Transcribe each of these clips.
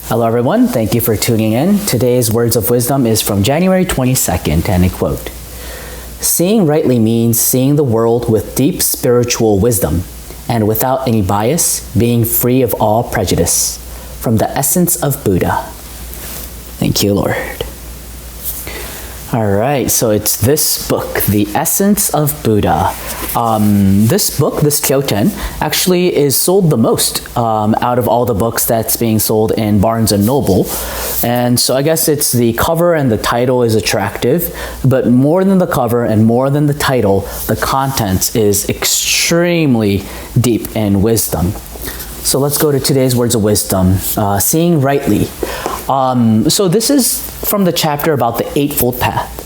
Hello everyone, thank you for tuning in. Today's words of wisdom is from January 22nd, and I quote, "Seeing rightly means seeing the world with deep spiritual wisdom and without any bias, being free of all prejudice. From the essence of Buddha." Thank you, Lord. All right, so it's this book, The Essence of Buddha. This book, this Kyoten, actually is sold the most out of all the books that's being sold in Barnes & Noble. And so I guess it's the cover and the title is attractive, but more than the cover and more than the title, the content is extremely deep in wisdom. So let's go to today's words of wisdom, seeing rightly. So this is from the chapter about the Eightfold Path.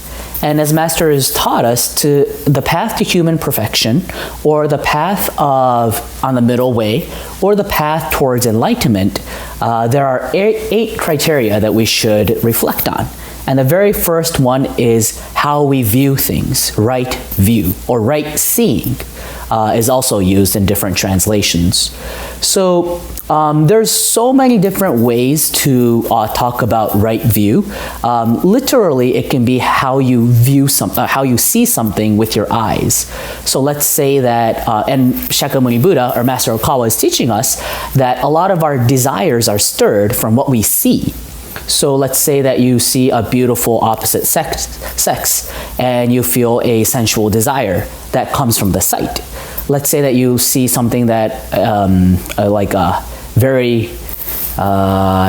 And as Master has taught us, to the path to human perfection, or the path on the middle way, or the path towards enlightenment, there are eight criteria that we should reflect on. And the very first one is how we view things. Right view, or right seeing, is also used in different translations. So there's so many different ways to talk about right view. Literally, it can be how you view how you see something with your eyes. So let's say that, and Shakyamuni Buddha, or Master Okawa, is teaching us that a lot of our desires are stirred from what we see. So let's say that you see a beautiful opposite sex and you feel a sensual desire that comes from the sight. Let's say that you see something that like a very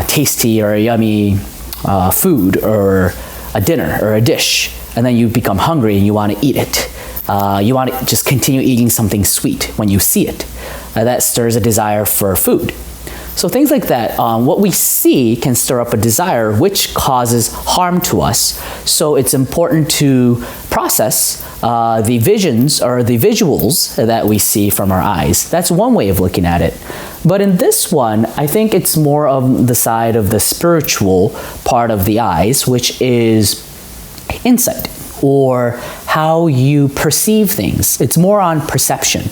tasty or yummy food, or a dinner or a dish, and then you become hungry and you want to eat it. You want to just continue eating something sweet when you see it. That stirs a desire for food. So things like that, what we see can stir up a desire which causes harm to us. So it's important to process the visions or the visuals that we see from our eyes. That's one way of looking at it. But in this one, I think it's more of the side of the spiritual part of the eyes, which is insight, or how you perceive things. It's more on perception.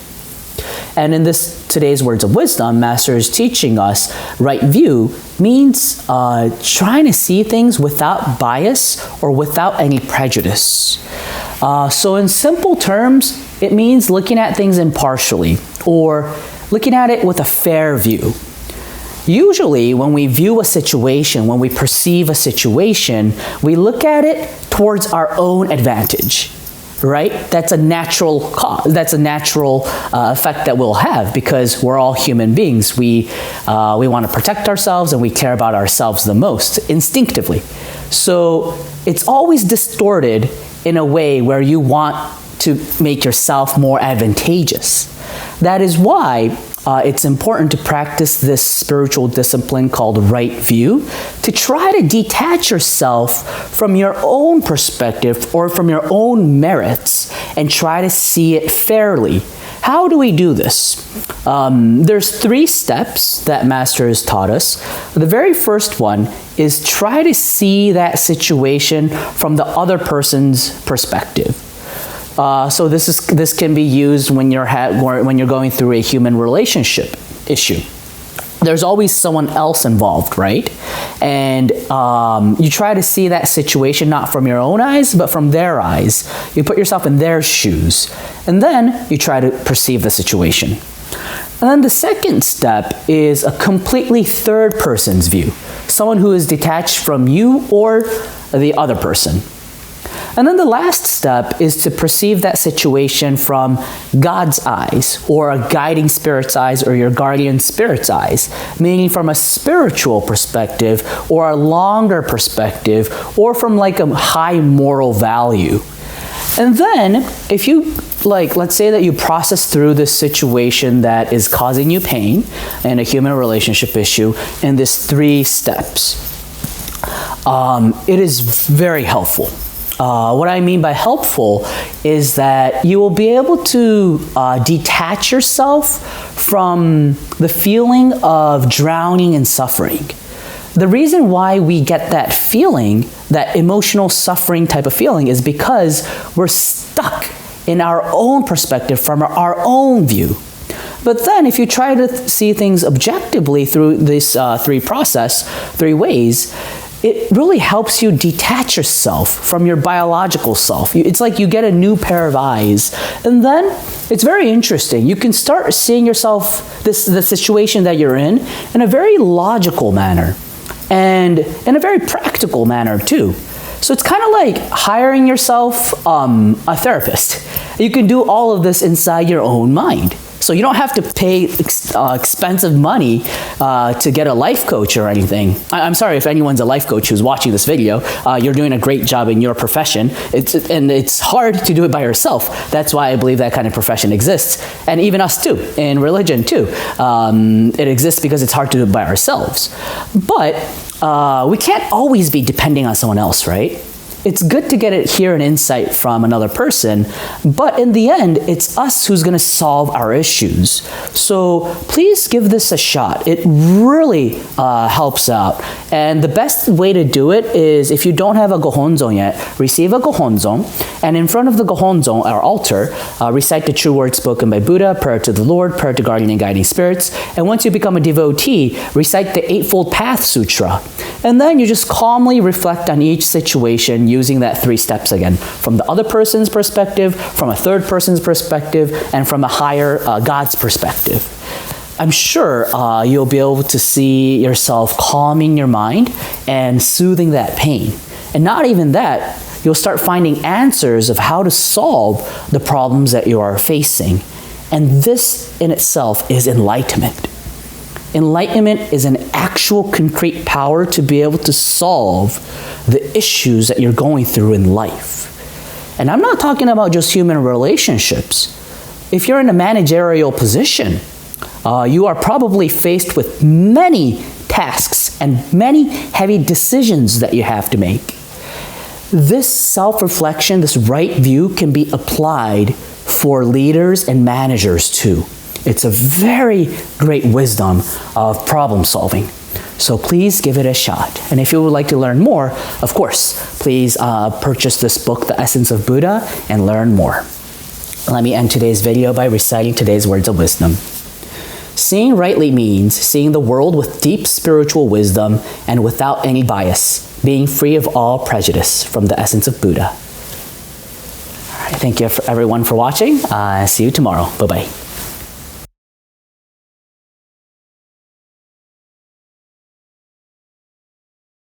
And in today's words of wisdom, Master is teaching us right view means trying to see things without bias or without any prejudice. So in simple terms, it means looking at things impartially, or looking at it with a fair view. Usually, when we view a situation, when we perceive a situation, we look at it towards our own advantage. Right? That's a natural cause. That's a natural effect that we'll have, because we're all human beings. We want to protect ourselves, and we care about ourselves the most instinctively. So it's always distorted in a way where you want to make yourself more advantageous. That is why it's important to practice this spiritual discipline called right view, to try to detach yourself from your own perspective or from your own merits and try to see it fairly. How do we do this? There's 3 steps that Master has taught us. The very first one is try to see that situation from the other person's perspective. So this can be used when you're going through a human relationship issue. There's always someone else involved, right? And you try to see that situation not from your own eyes, but from their eyes. You put yourself in their shoes, and then you try to perceive the situation. And then the second step is a completely third person's view, someone who is detached from you or the other person. And then the last step is to perceive that situation from God's eyes, or a guiding spirit's eyes, or your guardian spirit's eyes, meaning from a spiritual perspective, or a longer perspective, or from like a high moral value. And then if you, let's say that you process through this situation that is causing you pain in a human relationship issue in these 3 steps, it is very helpful. What I mean by helpful is that you will be able to detach yourself from the feeling of drowning and suffering. The reason why we get that feeling, that emotional suffering type of feeling, is because we're stuck in our own perspective from our own view. But then if you try to see things objectively through this three ways, it really helps you detach yourself from your biological self. It's like you get a new pair of eyes. And then it's very interesting. You can start seeing yourself, the situation that you're in a very logical manner and in a very practical manner too. So it's kind of like hiring yourself a therapist. You can do all of this inside your own mind. So you don't have to pay expensive money to get a life coach or anything. I'm sorry if anyone's a life coach who's watching this video. You're doing a great job in your profession. And it's hard to do it by yourself. That's why I believe that kind of profession exists. And even us too, in religion too. It exists because it's hard to do it by ourselves. But we can't always be depending on someone else, right? It's good to hear an insight from another person, but in the end, it's us who's going to solve our issues. So please give this a shot. It really helps out. And the best way to do it is, if you don't have a gohonzon yet, receive a gohonzon, and in front of the gohonzon, our altar, recite the true words spoken by Buddha, prayer to the Lord, prayer to guardian and guiding spirits. And once you become a devotee, recite the Eightfold Path Sutra. And then you just calmly reflect on each situation using that 3 steps again, from the other person's perspective, from a third person's perspective, and from a higher God's perspective. I'm sure you'll be able to see yourself calming your mind and soothing that pain. And not even that, you'll start finding answers of how to solve the problems that you are facing. And this in itself is enlightenment. Enlightenment is an actual concrete power to be able to solve the issues that you're going through in life. And I'm not talking about just human relationships. If you're in a managerial position, you are probably faced with many tasks and many heavy decisions that you have to make. This self-reflection, this right view, can be applied for leaders and managers too. It's a very great wisdom of problem solving. So please give it a shot. And if you would like to learn more, of course, please purchase this book, The Essence of Buddha, and learn more. Let me end today's video by reciting today's words of wisdom. Seeing rightly means seeing the world with deep spiritual wisdom and without any bias, being free of all prejudice, from The Essence of Buddha. All right, thank you everyone for watching. See you tomorrow. Bye-bye.